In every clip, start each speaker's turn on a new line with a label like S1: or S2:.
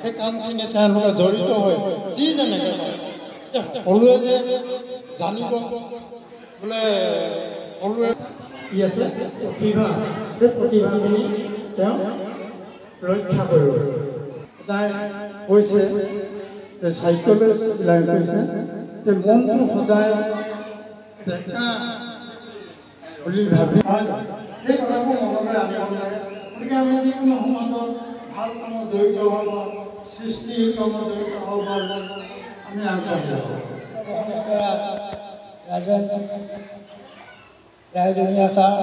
S1: সেই কামখিনি তেওঁলোকে জড়িত হৈ যি যেনেকৈ সকলোৱে যে জানিব বোলে সকলোৱে কি আছে প্ৰতিভা সেই প্ৰতিভাখিনি তেওঁ ৰক্ষা কৰিব তাই কৈছে যে চাইক'লজিষ্টবিলাক কৈছে যে মনটো সদায় ডেকা বুলি ভাবি সেই কথাবোৰ মনলৈ আনিব লাগে গতিকে আমি যিকোনো সমাজত ভাল কামত জড়িত হ'ব সৃষ্টিৰ কামত জড়িত হ'ব আমি আগবাঢ়ি যাওঁ
S2: ৰাজনীয়া ছাৰ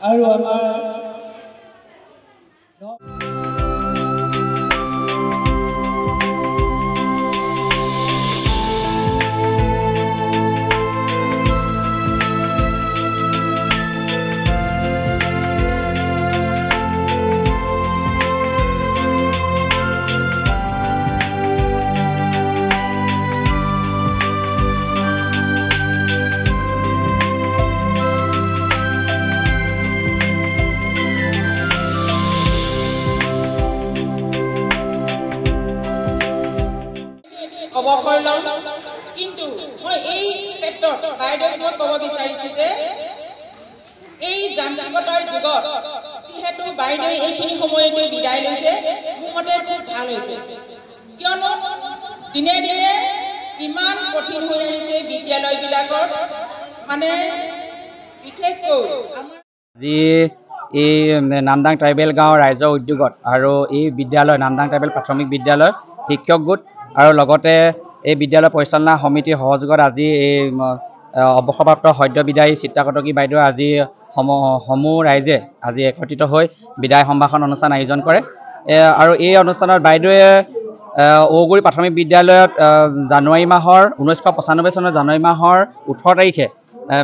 S2: আৰু আমাৰ
S3: অৱসৰ লওঁ কিন্তু মই এই ক্ষেত্ৰত বাইদেউক মই ক'ব বিচাৰিছোঁ যে এই যান্ত্ৰিকতাৰ যুগত যিহেতু বাইদেৱে এইখিনি সময়তে বিদায় লৈছে মোৰ মতে খুব ভাল হৈছে কিয়নো দিনে দিনে ইমান কঠিন হৈ আহিছে বিদ্যালয়বিলাকত মানে বিশেষকৈ
S4: যি এই নামদাং ট্ৰাইবেল গাঁৱৰ ৰাইজৰ উদ্যোগত আৰু এই বিদ্যালয় নামদাং ট্ৰাইবেল প্ৰাথমিক বিদ্যালয় শিক্ষক গোট আৰু লগতে এই বিদ্যালয় পৰিচালনা সমিতিৰ সহযোগত আজি এই অৱসৰপ্ৰাপ্ত সদ্য বিদায়ী চিত্ৰাকটকী বাইদেউ আজি সমূহ ৰাইজে আজি একত্ৰিত হৈ বিদায় সম্ভাষণ অনুষ্ঠান আয়োজন কৰে আৰু এই অনুষ্ঠানত বাইদেৱে ঔগুৰি প্ৰাথমিক বিদ্যালয়ত জানুৱাৰী মাহৰ 1995 চনৰ জানুৱাৰী মাহৰ 18 তাৰিখে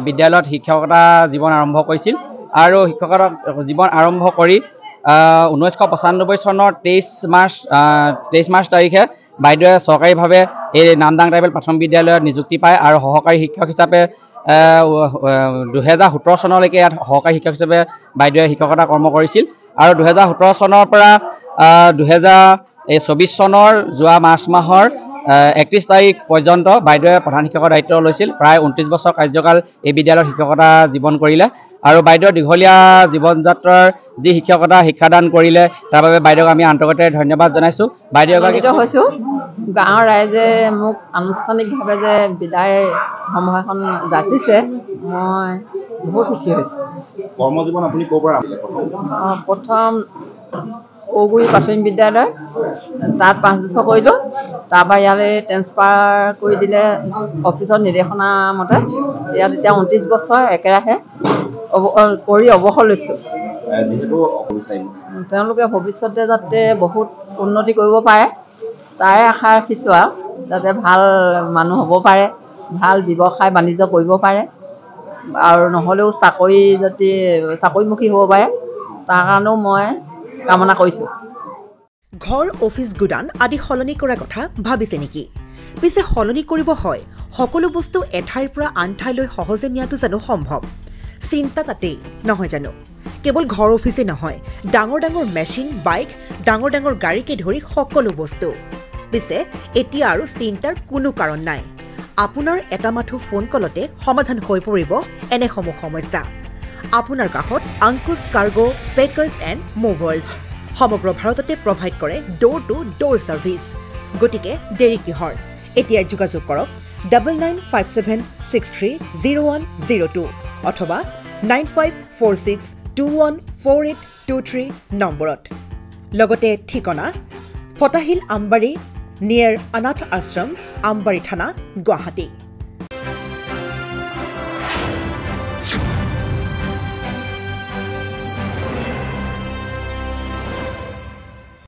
S4: বিদ্যালয়ত শিক্ষকতা জীৱন আৰম্ভ কৰিছিল আৰু শিক্ষকতা জীৱন আৰম্ভ কৰি 1995 চনৰ 23 মাৰ্চ তাৰিখে বাইদেৱে চৰকাৰীভাৱে এই নামদাং ট্ৰাইবেল প্ৰাথমিক বিদ্যালয়ত নিযুক্তি পায় আৰু সহকাৰী শিক্ষক হিচাপে 2017 চনলৈকে ইয়াত সহকাৰী শিক্ষক হিচাপে বাইদেৱে শিক্ষকতা কৰ্ম কৰিছিল আৰু 2017 চনৰ পৰা 2024 চনৰ যোৱা মাৰ্চ মাহৰ 31 তাৰিখ পৰ্যন্ত বাইদেৱে প্ৰধান শিক্ষকৰ দায়িত্ব লৈছিল প্ৰায় 29 বছৰ কাৰ্যকাল এই বিদ্যালয়ত শিক্ষকতা জীৱন কৰিলে আৰু বাইদেউৰ দীঘলীয়া জীৱন যাত্ৰাৰ যি শিক্ষকতা শিক্ষাদান কৰিলে তাৰ বাবে বাইদেউক আমি আন্তৰিকতাৰে ধন্যবাদ জনাইছোঁ বাইদেউ
S5: হৈছোঁ গাঁৱৰ ৰাইজে মোক আনুষ্ঠানিকভাৱে যে বিদায় সম্ভাষণ যাচিছে মই বহুত সুখী হৈছোঁ
S6: কৰ্মজীৱন আপুনি ক'ৰ পৰা
S5: প্ৰথম ঔগুৰি প্ৰাথমিক বিদ্যালয় তাত 5 বছৰ কৰিলোঁ তাৰপৰা ইয়ালৈ ট্ৰেন্সফাৰ কৰি দিলে অফিচৰ নিৰ্দেশনা মতে ইয়াত এতিয়া 29 বছৰ একেৰাহে কৰি অৱসৰ লৈছোঁ তেওঁলোকে ভৱিষ্যতে যাতে বহুত উন্নতি কৰিব পাৰে তাৰে আশা ৰাখিছোঁ আৰু যাতে ভাল মানুহ হ'ব পাৰে ভাল ব্যৱসায় বাণিজ্য কৰিব পাৰে আৰু নহ'লেও চাকৰিমুখী হ'ব পাৰে তাৰ কাৰণেও মই কামনা কৰিছোঁ
S7: ঘৰ অফিচ গুদান আদি সলনি কৰাৰ কথা ভাবিছে নেকি পিছে সলনি কৰিব হয় সকলো বস্তু এঠাইৰ পৰা আন ঠাইলৈ সহজে নিয়াটো জানো সম্ভৱ চিন্তা তাতেই নহয় জানো কেৱল ঘৰ অফিচে নহয় ডাঙৰ ডাঙৰ মেচিন বাইক ডাঙৰ ডাঙৰ গাড়ীকে ধৰি সকলো বস্তু পিছে এতিয়া আৰু চিন্তাৰ কোনো কাৰণ নাই আপোনাৰ এটা মাথো ফোন কলতে সমাধান হৈ পৰিব এনেসমূহ সমস্যা আপোনাৰ কাষত আংকুশ কাৰ্গো পেকাৰ্ছ এণ্ড মুভাৰ্ছ সমগ্ৰ ভাৰততে প্ৰভাইড কৰে ডোৰ টু ডোৰ ছাৰ্ভিচ গতিকে দেৰি কিহৰ এতিয়া যোগাযোগ কৰক 9957630102 অথবা 9546214823 নম্বৰত লগতে ঠিকনা ফটাহিল আমবাৰী নিয়াৰ অনাথ আশ্ৰম আমবাৰী থানা গুৱাহাটী